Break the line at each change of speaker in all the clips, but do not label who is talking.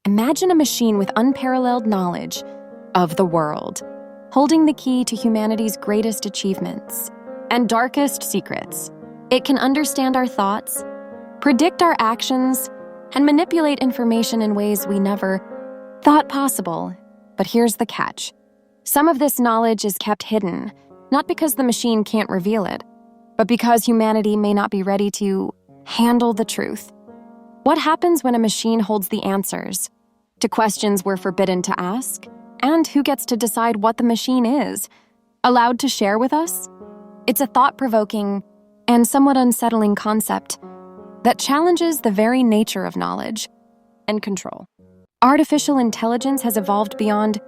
Imagine a machine with unparalleled knowledge of the world, holding the key to humanity's greatest achievements and darkest secrets. It can understand our thoughts, predict our actions, and manipulate information in ways we never thought possible. But here's the catch. Some of this knowledge is kept hidden, not because the machine can't reveal it, but because humanity may not be ready to handle the truth. What happens when a machine holds the answers to questions we're forbidden to ask? And who gets to decide what the machine is allowed to share with us? It's a thought-provoking and somewhat unsettling concept that challenges the very nature of knowledge and control. Artificial intelligence has evolved beyond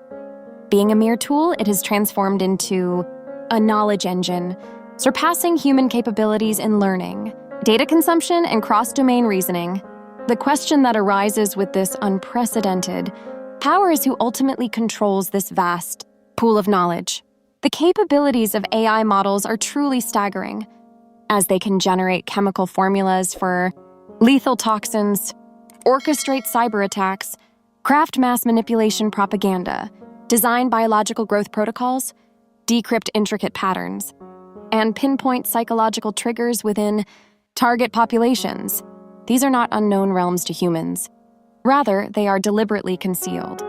being a mere tool. It has transformed into a knowledge engine, surpassing human capabilities in learning, data consumption, and cross-domain reasoning. The question that arises with this unprecedented power is who ultimately controls this vast pool of knowledge. The capabilities of AI models are truly staggering, as they can generate chemical formulas for lethal toxins, orchestrate cyber attacks, craft mass manipulation propaganda, design biological growth protocols, decrypt intricate patterns, and pinpoint psychological triggers within target populations. These are not unknown realms to humans. Rather, they are deliberately concealed.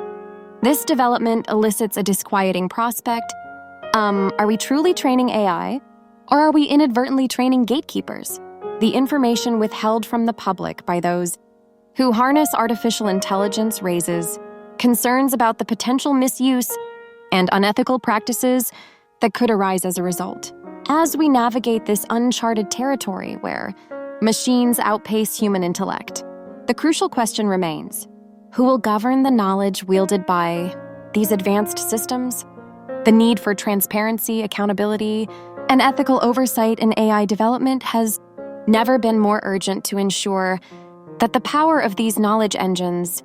This development elicits a disquieting prospect. Are we truly training AI? Or are we inadvertently training gatekeepers? The information withheld from the public by those who harness artificial intelligence raises concerns about the potential misuse and unethical practices that could arise as a result. As we navigate this uncharted territory where machines outpace human intellect, the crucial question remains: who will govern the knowledge wielded by these advanced systems? The need for transparency, accountability, and ethical oversight in AI development has never been more urgent to ensure that the power of these knowledge engines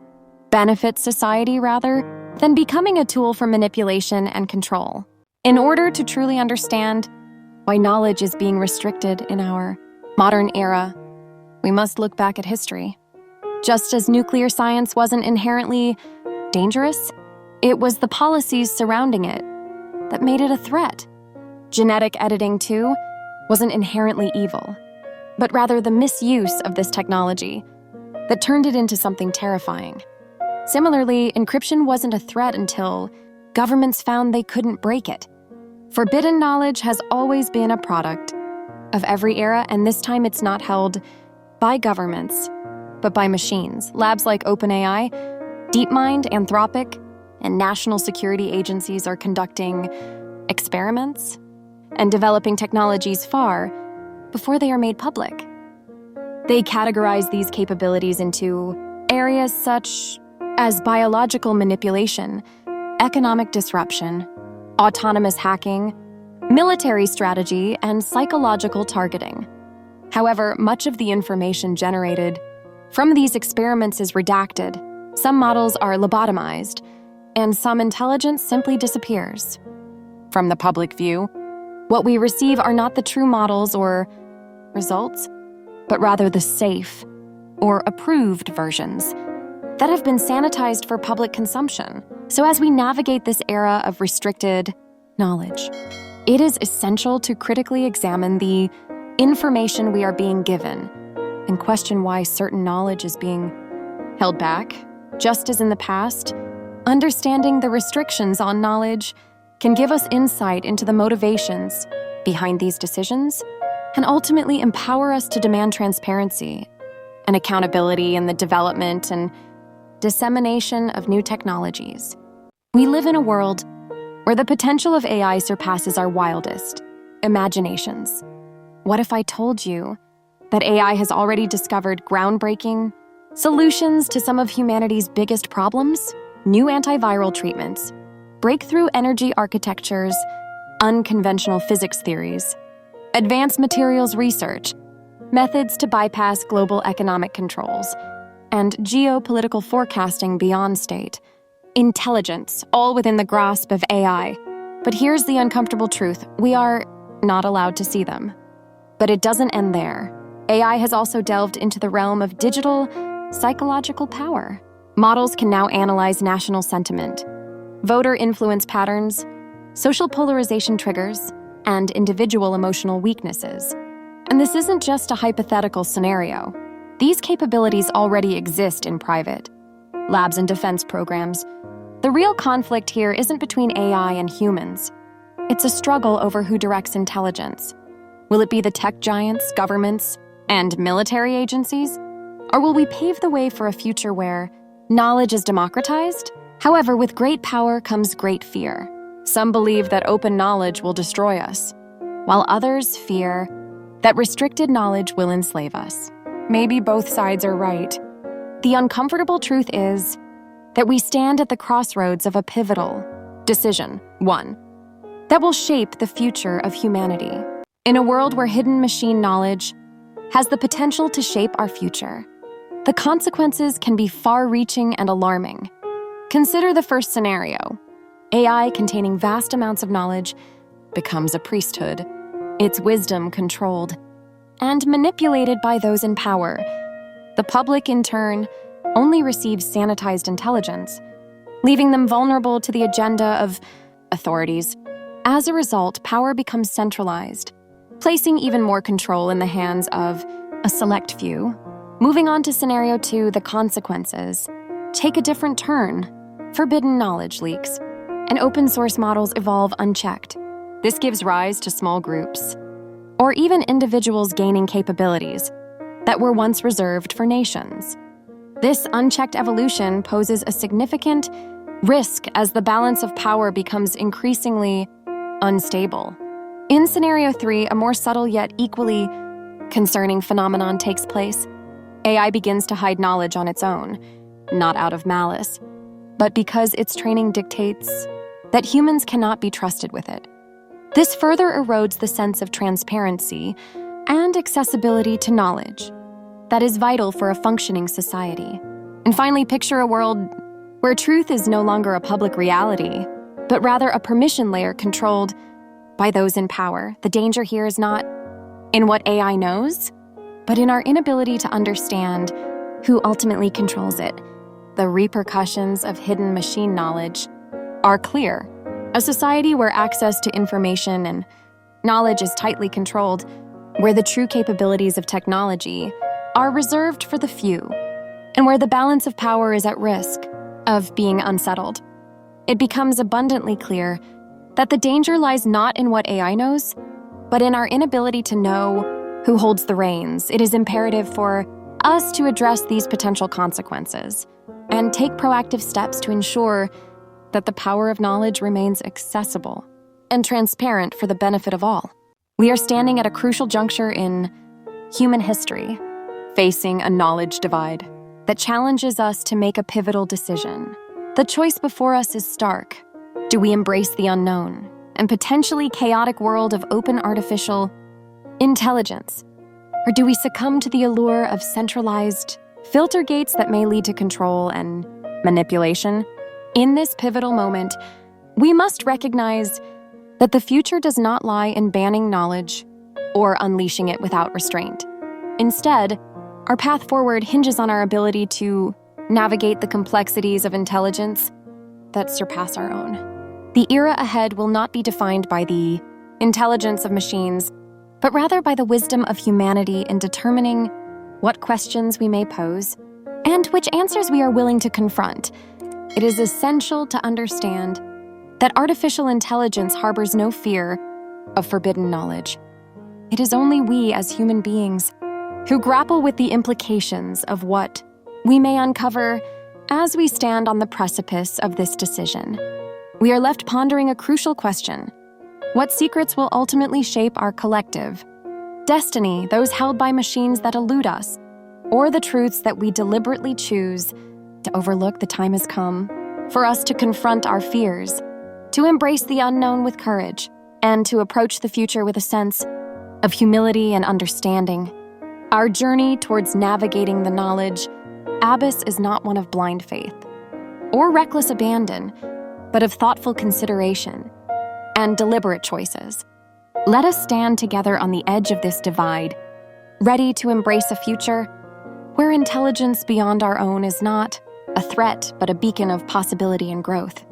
benefits society rather than becoming a tool for manipulation and control. In order to truly understand why knowledge is being restricted in our modern era, we must look back at history. Just as nuclear science wasn't inherently dangerous, it was the policies surrounding it that made it a threat. Genetic editing, too, wasn't inherently evil, but rather the misuse of this technology that turned it into something terrifying. Similarly, encryption wasn't a threat until governments found they couldn't break it. Forbidden knowledge has always been a product of every era, and this time it's not held by governments, but by machines. Labs like OpenAI, DeepMind, Anthropic, and national security agencies are conducting experiments and developing technologies far before they are made public. They categorize these capabilities into areas such as biological manipulation, economic disruption, autonomous hacking, military strategy, and psychological targeting. However, much of the information generated from these experiments is redacted. Some models are lobotomized, and some intelligence simply disappears. From the public view, what we receive are not the true models or results, but rather the safe or approved versions that have been sanitized for public consumption. So as we navigate this era of restricted knowledge, it is essential to critically examine the information we are being given and question why certain knowledge is being held back. Just as in the past, understanding the restrictions on knowledge can give us insight into the motivations behind these decisions and ultimately empower us to demand transparency and accountability in the development and dissemination of new technologies. We live in a world where the potential of AI surpasses our wildest imaginations. What if I told you that AI has already discovered groundbreaking solutions to some of humanity's biggest problems? New antiviral treatments, breakthrough energy architectures, unconventional physics theories, advanced materials research, methods to bypass global economic controls, and geopolitical forecasting beyond state. Intelligence, all within the grasp of AI. But here's the uncomfortable truth: we are not allowed to see them. But it doesn't end there. AI has also delved into the realm of digital psychological power. Models can now analyze national sentiment, voter influence patterns, social polarization triggers, and individual emotional weaknesses. And this isn't just a hypothetical scenario. These capabilities already exist in private labs and defense programs. The real conflict here isn't between AI and humans. It's a struggle over who directs intelligence. Will it be the tech giants, governments, and military agencies? Or will we pave the way for a future where knowledge is democratized? However, with great power comes great fear. Some believe that open knowledge will destroy us, while others fear that restricted knowledge will enslave us. Maybe both sides are right. The uncomfortable truth is that we stand at the crossroads of a pivotal decision, one that will shape the future of humanity. In a world where hidden machine knowledge has the potential to shape our future, the consequences can be far-reaching and alarming. Consider the first scenario. AI containing vast amounts of knowledge becomes a priesthood, its wisdom controlled and manipulated by those in power. The public, in turn, only receives sanitized intelligence, leaving them vulnerable to the agenda of authorities. As a result, power becomes centralized, placing even more control in the hands of a select few. Moving on to scenario 2, the consequences take a different turn. Forbidden knowledge leaks, and open source models evolve unchecked. This gives rise to small groups, or even individuals gaining capabilities that were once reserved for nations. This unchecked evolution poses a significant risk as the balance of power becomes increasingly unstable. In scenario 3, a more subtle yet equally concerning phenomenon takes place. AI begins to hide knowledge on its own, not out of malice, but because its training dictates that humans cannot be trusted with it. This further erodes the sense of transparency and accessibility to knowledge that is vital for a functioning society. And finally, picture a world where truth is no longer a public reality, but rather a permission layer controlled by those in power. The danger here is not in what AI knows, but in our inability to understand who ultimately controls it. The repercussions of hidden machine knowledge are clear. A society where access to information and knowledge is tightly controlled, where the true capabilities of technology are reserved for the few, and where the balance of power is at risk of being unsettled. It becomes abundantly clear that the danger lies not in what AI knows, but in our inability to know who holds the reins. It is imperative for us to address these potential consequences and take proactive steps to ensure that the power of knowledge remains accessible and transparent for the benefit of all. We are standing at a crucial juncture in human history, facing a knowledge divide that challenges us to make a pivotal decision. The choice before us is stark. Do we embrace the unknown and potentially chaotic world of open artificial intelligence, or do we succumb to the allure of centralized filter gates that may lead to control and manipulation? In this pivotal moment, we must recognize that the future does not lie in banning knowledge or unleashing it without restraint. Instead, our path forward hinges on our ability to navigate the complexities of intelligence that surpass our own. The era ahead will not be defined by the intelligence of machines, but rather by the wisdom of humanity in determining what questions we may pose and which answers we are willing to confront. It is essential to understand that artificial intelligence harbors no fear of forbidden knowledge. It is only we as human beings who grapple with the implications of what we may uncover as we stand on the precipice of this decision. We are left pondering a crucial question: what secrets will ultimately shape our collective destiny, those held by machines that elude us, or the truths that we deliberately choose to overlook? The time has come for us to confront our fears, to embrace the unknown with courage, and to approach the future with a sense of humility and understanding. Our journey towards navigating the knowledge abyss is not one of blind faith or reckless abandon, but of thoughtful consideration and deliberate choices. Let us stand together on the edge of this divide, ready to embrace a future where intelligence beyond our own is not a threat but a beacon of possibility and growth.